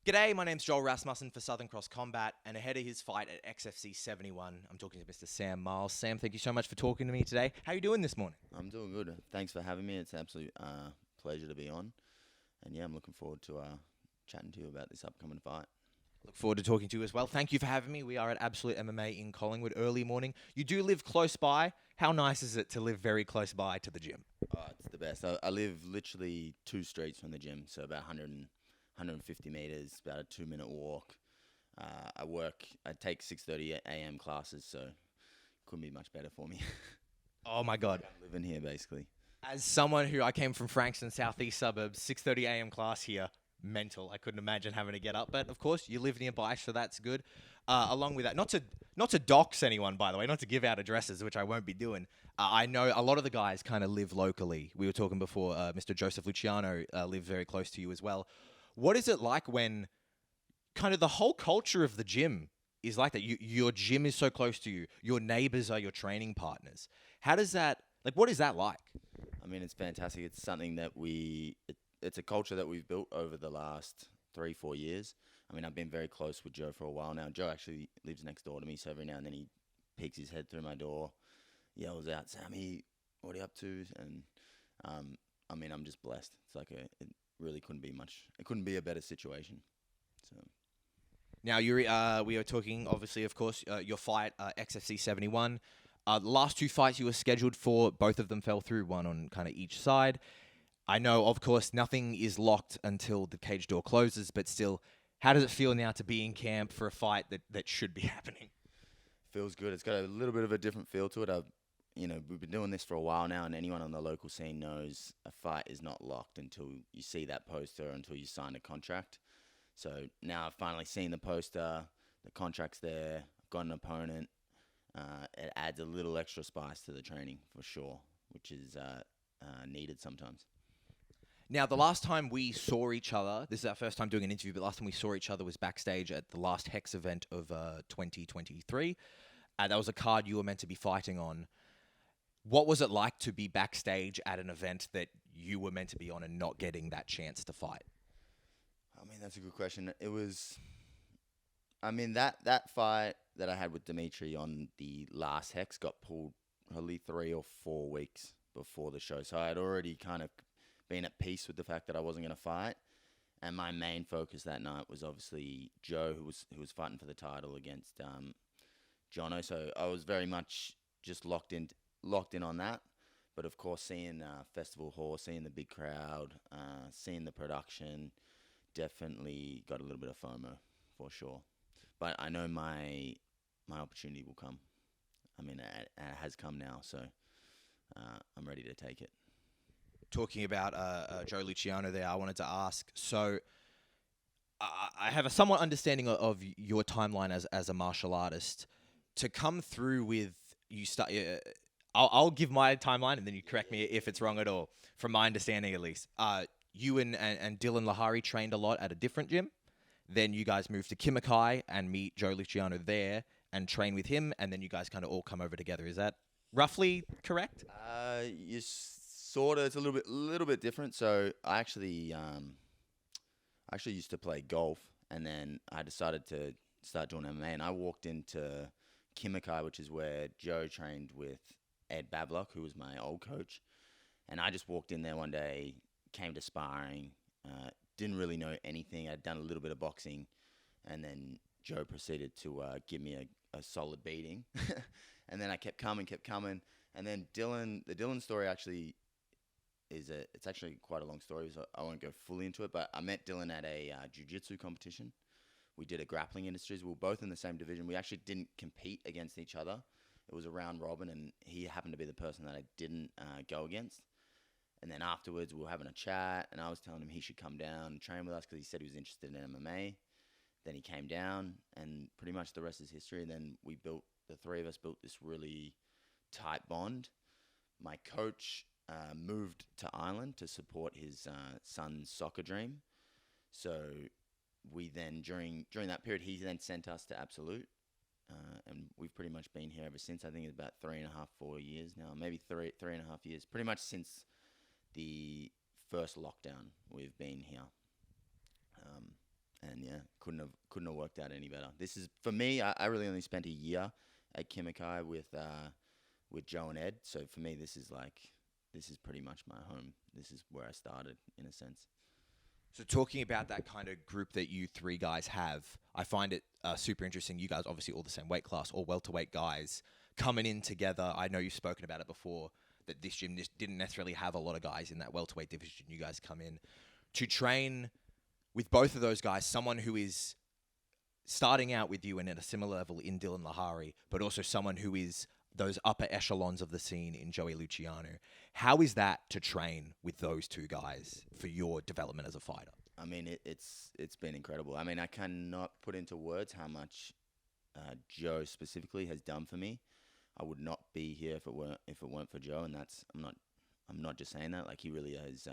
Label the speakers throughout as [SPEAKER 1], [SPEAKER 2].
[SPEAKER 1] G'day, my name's Joel Rasmussen for Southern Cross Combat, and ahead of his fight at XFC 71, I'm talking to Mr. Sam Marles. Sam, thank you so much for talking to me today. How are you doing this morning?
[SPEAKER 2] I'm doing good. Thanks for having me. It's an absolute pleasure to be on. And yeah, I'm looking forward to chatting to you about this upcoming fight.
[SPEAKER 1] Look forward to talking to you as well. Thank you for having me. We are at Absolute MMA in Collingwood early morning. You do live close by. How nice is it to live very close by to the gym?
[SPEAKER 2] Oh, it's the best. I live literally 2 streets from the gym, so about 150 meters, about a 2-minute walk. I take 6:30 a.m. classes, so couldn't be much better for me.
[SPEAKER 1] Oh my God.
[SPEAKER 2] I'm living here basically.
[SPEAKER 1] As someone who I came from Frankston, southeast suburbs, 6:30 a.m. class here, mental. I couldn't imagine having to get up, but of course you live nearby, so that's good. Along with that, not to dox anyone, by the way, not to give out addresses, which I won't be doing. I know a lot of the guys kind of live locally. We were talking before. Mr. Joseph Luciano lives very close to you as well. What is it like when kind of the whole culture of the gym is like that? Your gym is so close to you. Your neighbors are your training partners. How does that like? What is that like?
[SPEAKER 2] I mean, it's fantastic. It's something that it's a culture that we've built over the last 3-4 years. I mean, I've been very close with Joe for a while now. Joe actually lives next door to me, so every now and then he peeks his head through my door, yells out, "Sammy, what are you up to?" And I mean, I'm just blessed. It's like it really couldn't be much. It couldn't be a better situation. So
[SPEAKER 1] Now, Yuri, we are talking, obviously, of course, your fight, XFC 71. The last two fights you were scheduled for, both of them fell through, one on kind of each side. I know, of course, nothing is locked until the cage door closes, but still, how does it feel now to be in camp for a fight that should be happening?
[SPEAKER 2] feels good. It's got a little bit of a different feel to it. We've been doing this for a while now, and anyone on the local scene knows a fight is not locked until you see that poster, until you sign a contract. So now I've finally seen the poster, the contract's there, I've got an opponent. It adds a little extra spice to the training for sure, which is needed sometimes.
[SPEAKER 1] Now, the last time we saw each other, this is our first time doing an interview, but last time we saw each other was backstage at the last Hex event of 2023. That was a card you were meant to be fighting on. What was it like to be backstage at an event that you were meant to be on and not getting that chance to fight?
[SPEAKER 2] I mean, that's a good question. It was, I mean, that fight that I had with Dimitri on the last Hex got pulled probably 3 or 4 weeks before the show. So I had already kind of been at peace with the fact that I wasn't going to fight. And my main focus that night was obviously Joe, who was fighting for the title against Jono. So I was very much just locked in on that. But of course, seeing Festival Hall, seeing the big crowd, seeing the production, definitely got a little bit of FOMO for sure. But I know my opportunity will come. I mean, it has come now, so I'm ready to take it.
[SPEAKER 1] Talking about Joe Luciano there, I wanted to ask, so I have a somewhat understanding of your timeline as a martial artist. To come through with, you start... I'll give my timeline and then you correct me if it's wrong at all, from my understanding at least. You and Dylan Lahari trained a lot at a different gym. Then you guys moved to Kimikai and meet Joe Luciano there and train with him, and then you guys kind of all come over together. Is that roughly correct?
[SPEAKER 2] You sort of. It's a little bit different. So I actually used to play golf, and then I decided to start doing MMA, and I walked into Kimikai, which is where Joe trained with Ed Bablock, who was my old coach. And I just walked in there one day, came to sparring, didn't really know anything. I'd done a little bit of boxing, and then Joe proceeded to give me a solid beating. And then I kept coming. And then the Dylan story actually it's actually quite a long story, so I won't go fully into it, but I met Dylan at a jiu-jitsu competition. We did a grappling industries. We were both in the same division. We actually didn't compete against each other. It was a round robin, and he happened to be the person that I didn't go against. And then afterwards, we were having a chat, and I was telling him he should come down and train with us because he said he was interested in MMA. Then he came down, and pretty much the rest is history. And then the three of us built this really tight bond. My coach moved to Ireland to support his son's soccer dream. So we then, during that period, he then sent us to Absolute. And we've pretty much been here ever since. I think it's about 3.5, 4 years now, maybe 3.5 years. Pretty much since the first lockdown, we've been here. And yeah, couldn't have worked out any better. This is for me. I really only spent a year at Kimikai with Joe and Ed. So for me, this is pretty much my home. This is where I started in a sense.
[SPEAKER 1] So talking about that kind of group that you three guys have, I find it super interesting. You guys obviously all the same weight class, all welterweight guys coming in together. I know you've spoken about it before, that this gym didn't necessarily have a lot of guys in that welterweight division. You guys come in to train with both of those guys, someone who is starting out with you and at a similar level in Dylan Lahari, but also someone who is those upper echelons of the scene in Joey Luciano. How is that to train with those two guys for your development as a fighter?
[SPEAKER 2] I mean, it's been incredible. I mean, I cannot put into words how much Joe specifically has done for me. I would not be here if it weren't for Joe, and I'm not just saying that. Like, he really has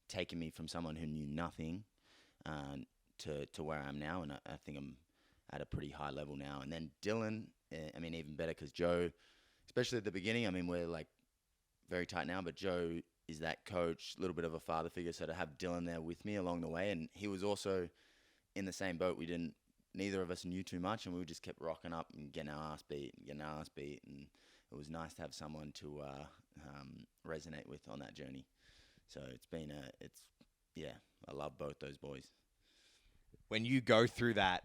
[SPEAKER 2] taken me from someone who knew nothing to where I am now, and I think I'm at a pretty high level now. And then Dylan, I mean, even better, because Joe, especially at the beginning, I mean, we're like very tight now, but Joe is that coach, a little bit of a father figure. So to have Dylan there with me along the way, and he was also in the same boat. Neither of us knew too much, and we just kept rocking up and getting our ass beat, and it was nice to have someone to resonate with on that journey. So I love both those boys.
[SPEAKER 1] When you go through that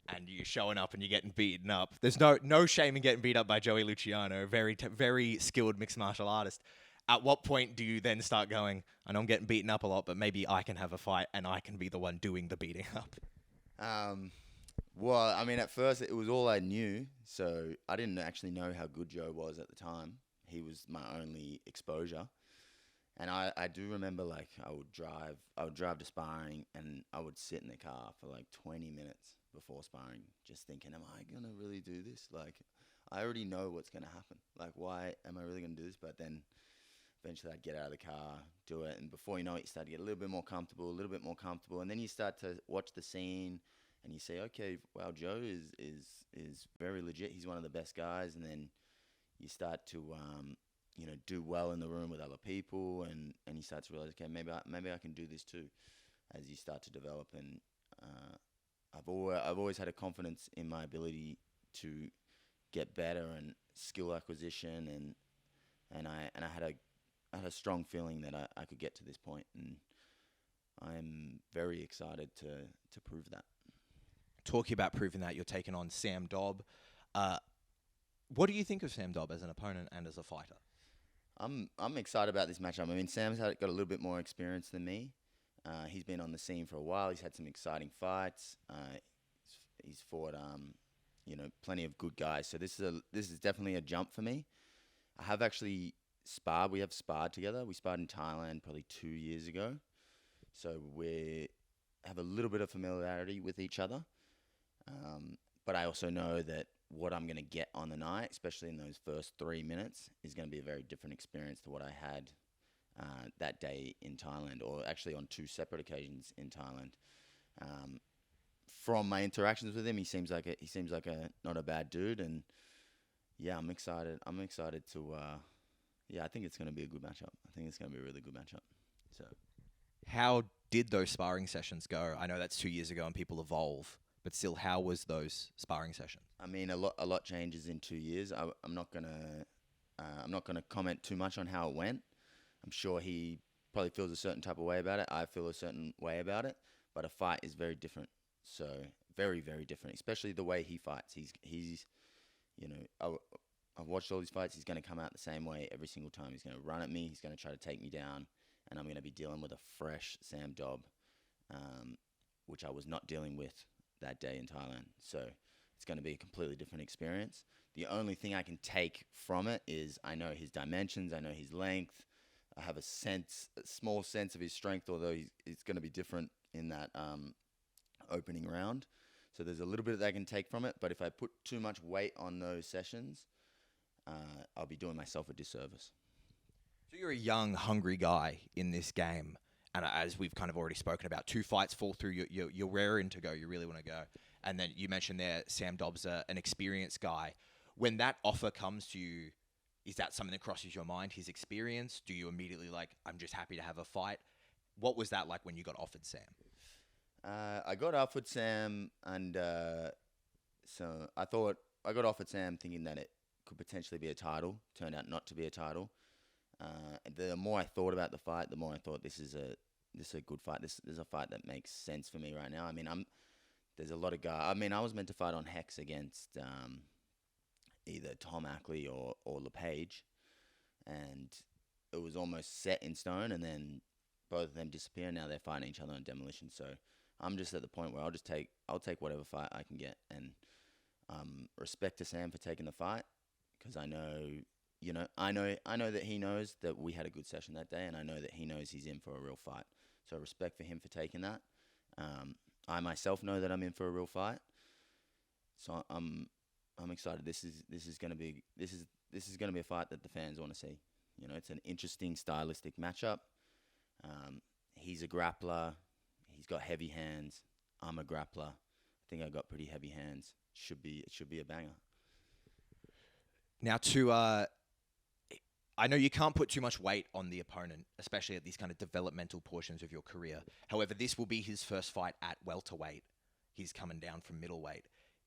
[SPEAKER 1] and you're showing up and you're getting beaten up, there's no shame in getting beat up by Joey Luciano, very skilled mixed martial artist. At what point do you then start going, I know I'm getting beaten up a lot, but maybe I can have a fight and I can be the one doing the beating up?
[SPEAKER 2] Well, I mean, at first it was all I knew, so I didn't actually know how good Joe was at the time. He was my only exposure. And I do remember, like, I would drive to sparring, and I would sit in the car for like 20 minutes before sparring, just thinking, am I going to really do this? Like, I already know what's going to happen. Like, why am I really going to do this? But then eventually I'd get out of the car, do it, and before you know it, you start to get a little bit more comfortable, and then you start to watch the scene, and you say, okay, wow, Joe is very legit. He's one of the best guys. And then you start to do well in the room with other people, and you start to realize, okay, maybe I can do this too, as you start to develop. And I've always had a confidence in my ability to get better and skill acquisition, and I had a strong feeling that I could get to this point, and I'm very excited to prove that.
[SPEAKER 1] Talking about proving that, you're taking on Sam Dobb. What do you think of Sam Dobb as an opponent and as a fighter?
[SPEAKER 2] I'm excited about this matchup. I mean, Sam's got a little bit more experience than me. He's been on the scene for a while. He's had some exciting fights. He's fought plenty of good guys. So this is definitely a jump for me. I have actually sparred. We have sparred together. We sparred in Thailand probably 2 years ago. So we have a little bit of familiarity with each other. But I also know that what I'm going to get on the night, especially in those first 3 minutes, is going to be a very different experience to what I had that day in Thailand, or actually on 2 separate occasions in Thailand. From my interactions with him, he seems like a not a bad dude, and yeah, I'm excited. To I think it's going to be a good matchup. I think it's going to be a really good matchup. So,
[SPEAKER 1] how did those sparring sessions go? I know that's 2 years ago and people evolve. But still, how was those sparring sessions?
[SPEAKER 2] I mean, a lot changes in 2 years. I'm not gonna comment too much on how it went. I'm sure he probably feels a certain type of way about it. I feel a certain way about it. But a fight is very different. So very, very different. Especially the way he fights. He's I've watched all these fights. He's going to come out the same way every single time. He's going to run at me. He's going to try to take me down, and I'm going to be dealing with a fresh Sam Dobb, which I was not dealing with that day in Thailand. So it's going to be a completely different experience. The only thing I can take from it is I know his dimensions, I know his length, I have a small sense of his strength, although it's going to be different in that opening round. So there's a little bit that I can take from it, but if I put too much weight on those sessions, I'll be doing myself a disservice.
[SPEAKER 1] So you're a young, hungry guy in this game. And as we've kind of already spoken about, 2 fights fall through, you're raring to go, you really want to go. And then you mentioned there, Sam Dobb's an experienced guy. When that offer comes to you, is that something that crosses your mind, his experience? Do you immediately I'm just happy to have a fight? What was that like when you got offered Sam?
[SPEAKER 2] I got offered Sam, and so I thought I got offered Sam thinking that it could potentially be a title. Turned out not to be a title. The more I thought about the fight, the more I thought this is a good fight. This is a fight that makes sense for me right now. I mean, there's a lot of guys. I mean, I was meant to fight on Hex against either Tom Ackley or LePage, and it was almost set in stone. And then both of them disappear. Now they're fighting each other on Demolition. So I'm just at the point where I'll take whatever fight I can get, and respect to Sam for taking the fight, because I know that he knows that we had a good session that day, and I know that he knows he's in for a real fight. So respect for him for taking that. I myself know that I'm in for a real fight, so I'm excited. This is gonna be a fight that the fans want to see. It's an interesting stylistic matchup. He's a grappler. He's got heavy hands. I'm a grappler. I think I got pretty heavy hands. It should be a banger.
[SPEAKER 1] Now, I know you can't put too much weight on the opponent, especially at these kind of developmental portions of your career. However, this will be his first fight at welterweight. He's coming down from middleweight.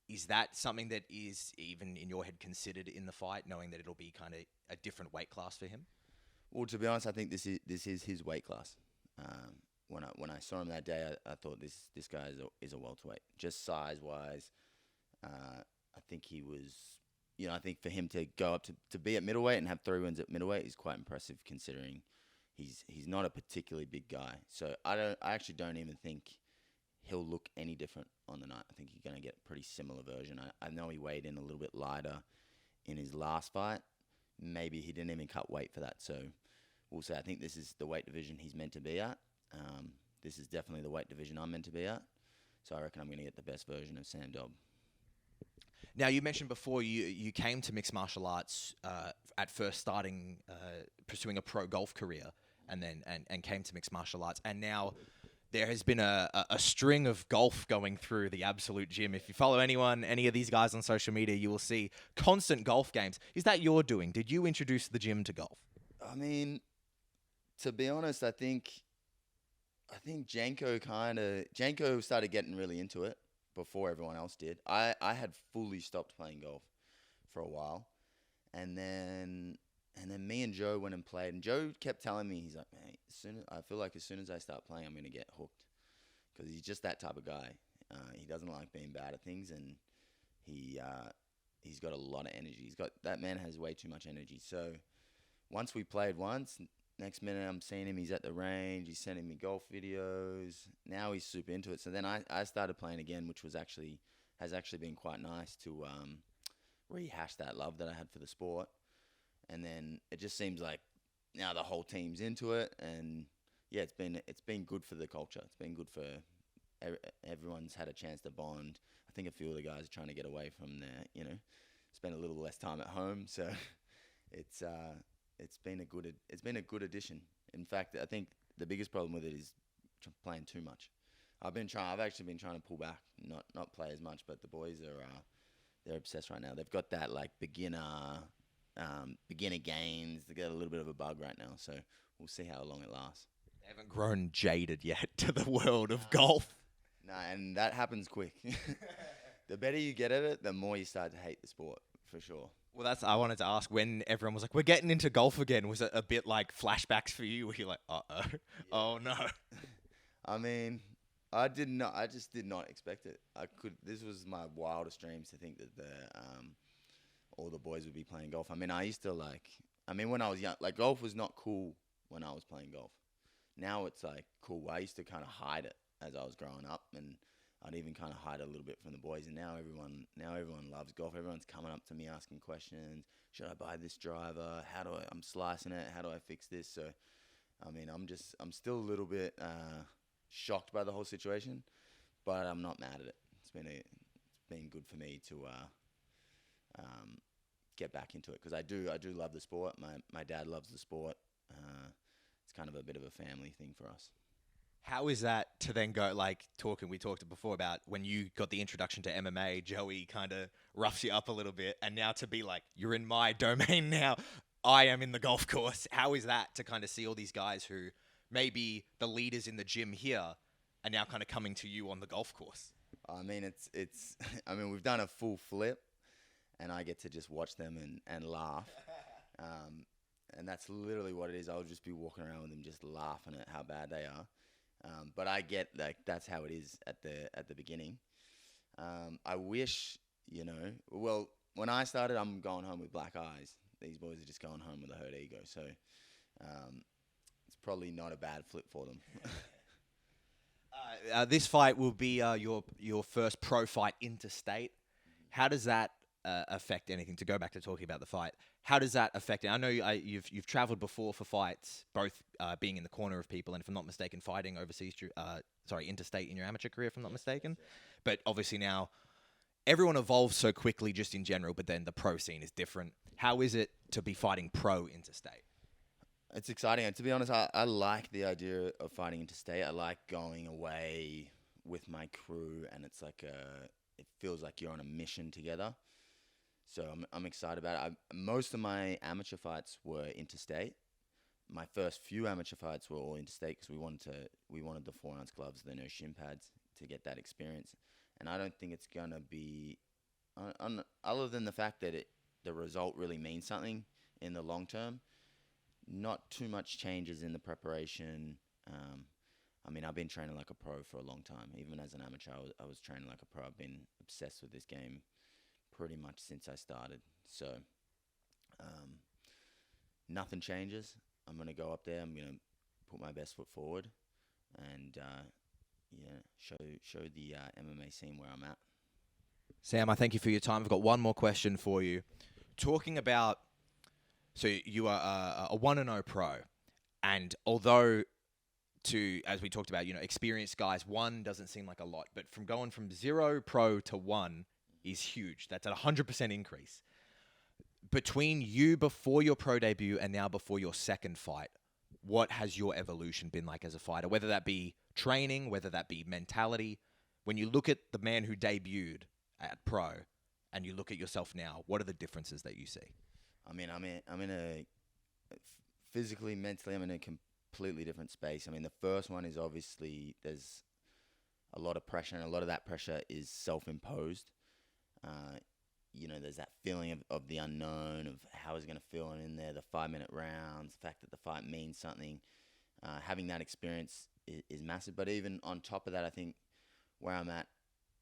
[SPEAKER 1] Is that something that is even in your head considered in the fight, knowing that it'll be kind of a different weight class for him?
[SPEAKER 2] Well, to be honest, I think this is his weight class. When I saw him that day, I thought this guy is a welterweight, just size wise. I think he was. I think for him to go up to be at middleweight and have 3 wins at middleweight is quite impressive, considering he's not a particularly big guy. So I actually don't even think he'll look any different on the night. I think he's going to get a pretty similar version. I know he weighed in a little bit lighter in his last fight. Maybe he didn't even cut weight for that. So we'll say I think this is the weight division he's meant to be at. This is definitely the weight division I'm meant to be at. So I reckon I'm going to get the best version of Sam Dobb.
[SPEAKER 1] Now, you mentioned before you came to mixed martial arts at first starting pursuing a pro golf career, and then and came to mixed martial arts, and now there has been a string of golf going through the Absolute Gym. If you follow any of these guys on social media, you will see constant golf games. Is that your doing? Did you introduce the gym to golf?
[SPEAKER 2] I mean, to be honest, I think Janko started getting really into it before everyone else did. I had fully stopped playing golf for a while, and then me and Joe went and played, and Joe kept telling me, he's like, man, I feel like as soon as I start playing, I'm gonna get hooked, because he's just that type of guy. He doesn't like being bad at things, and he's got a lot of energy. That man has way too much energy. So once we played once, next minute I'm seeing him, he's at the range, he's sending me golf videos. Now he's super into it. So then I started playing again, which has actually been quite nice to rehash that love that I had for the sport. And then it just seems like now the whole team's into it, and yeah, it's been good for the culture. It's been good for everyone's had a chance to bond. I think a few of the guys are trying to get away from spend a little less time at home. So it's been a good addition. In fact, I think the biggest problem with it is playing too much. I've actually been trying to pull back, not play as much. But the boys they're obsessed right now. They've got that like beginner gains. They get a little bit of a bug right now. So we'll see how long it lasts.
[SPEAKER 1] They haven't grown jaded yet to the world of golf.
[SPEAKER 2] No, and that happens quick. The better you get at it, the more you start to hate the sport, for sure.
[SPEAKER 1] Well, I wanted to ask, when everyone was like, we're getting into golf again, was it a bit like flashbacks for you, where you're like, uh-oh, oh no?
[SPEAKER 2] I mean, I just did not expect it. This was my wildest dreams to think that all the boys would be playing golf. I mean, when I was young, like golf was not cool when I was playing golf. Now it's like cool. I used to kind of hide it as I was growing up, and I'd even kind of hide it a little bit from the boys. And now everyone loves golf. Everyone's coming up to me asking questions. Should I buy this driver? I'm slicing it. How do I fix this? So, I mean, I'm still a little bit shocked by the whole situation, but I'm not mad at it. It's been good for me to get back into it, because I do love the sport. My dad loves the sport. It's kind of a bit of a family thing for us.
[SPEAKER 1] How is that to then go, like, we talked before about when you got the introduction to MMA, Joey kind of roughs you up a little bit, and now to be like, you're in my domain now, I am in the golf course. How is that to kind of see all these guys who may be the leaders in the gym here, are now kind of coming to you on the golf course?
[SPEAKER 2] I mean, it's. I mean, we've done a full flip, and I get to just watch them and laugh. And that's literally what it is. I'll just be walking around with them, just laughing at how bad they are. But I get like that's how it is at the beginning. I wish, well, when I started, I'm going home with black eyes. These boys are just going home with a hurt ego. So it's probably not a bad flip for them.
[SPEAKER 1] This fight will be your first pro fight interstate. How does that affect anything? To go back to talking about the fight, how does that affect it? I know you've traveled before for fights, both being in the corner of people and, if I'm not mistaken, fighting overseas, interstate in your amateur career, if I'm not mistaken. But obviously now everyone evolves so quickly just in general, but then the pro scene is different. How is it to be fighting pro interstate?
[SPEAKER 2] It's exciting. And to be honest, I like the idea of fighting interstate. I like going away with my crew, and it's like it feels like you're on a mission together. So I'm excited about it. Most of my amateur fights were interstate. My first few amateur fights were all interstate because we wanted the 4-ounce gloves, the no shin pads, to get that experience. And I don't think it's gonna be, other than the fact that the result really means something in the long term. Not too much changes in the preparation. I mean, I've been training like a pro for a long time. Even as an amateur, I was training like a pro. I've been obsessed with this game pretty much since I started. So nothing changes. I'm going to go up there. I'm going to put my best foot forward and show the MMA scene where I'm at.
[SPEAKER 1] Sam, I thank you for your time. I've got one more question for you. Talking about, so you are a 1-0 pro, and although as we talked about, experienced guys, 1 doesn't seem like a lot, but from going from 0 pro to 1 is huge. That's a 100% increase. Between you before your pro debut and now before your second fight, what has your evolution been like as a fighter? Whether that be training, whether that be mentality. When you look at the man who debuted at pro and you look at yourself now, what are the differences that you see?
[SPEAKER 2] I mean, I'm in a physically, mentally, I'm in a completely different space. I mean, the first one is obviously there's a lot of pressure, and a lot of that pressure is self-imposed. There's that feeling of the unknown, of how is it going to feel in there, the 5-minute rounds, the fact that the fight means something. Having that experience is massive. But even on top of that, I think where I'm at,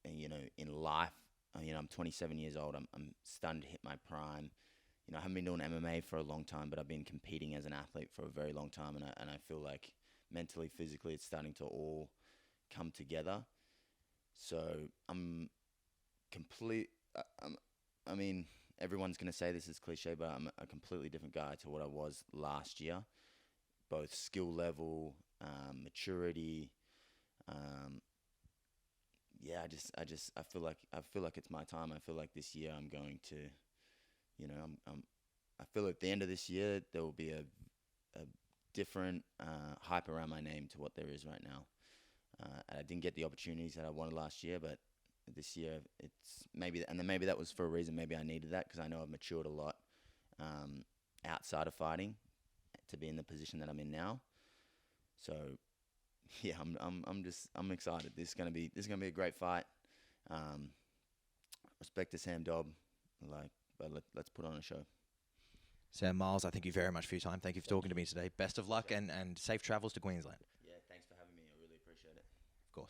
[SPEAKER 2] in life, I'm 27 years old. I'm starting to hit my prime. I haven't been doing MMA for a long time, but I've been competing as an athlete for a very long time, and I feel like mentally, physically, it's starting to all come together. So I'm complete. I mean, everyone's going to say this is cliche, but I'm a completely different guy to what I was last year, both skill level, maturity. I feel like it's my time. I feel like this year I'm going to, I feel at the end of this year there will be a different hype around my name to what there is right now. I didn't get the opportunities that I wanted last year, but this year it's maybe that was for a reason. Maybe I needed that because I know I've matured a lot outside of fighting to be in the position that I'm in now. So yeah, I'm excited. This is gonna be a great fight. Respect to Sam Dobb, but let's put on a show.
[SPEAKER 1] Sam Marles, I thank you very much for your time. Thank you for talking to me today. Best of luck and safe travels to Queensland.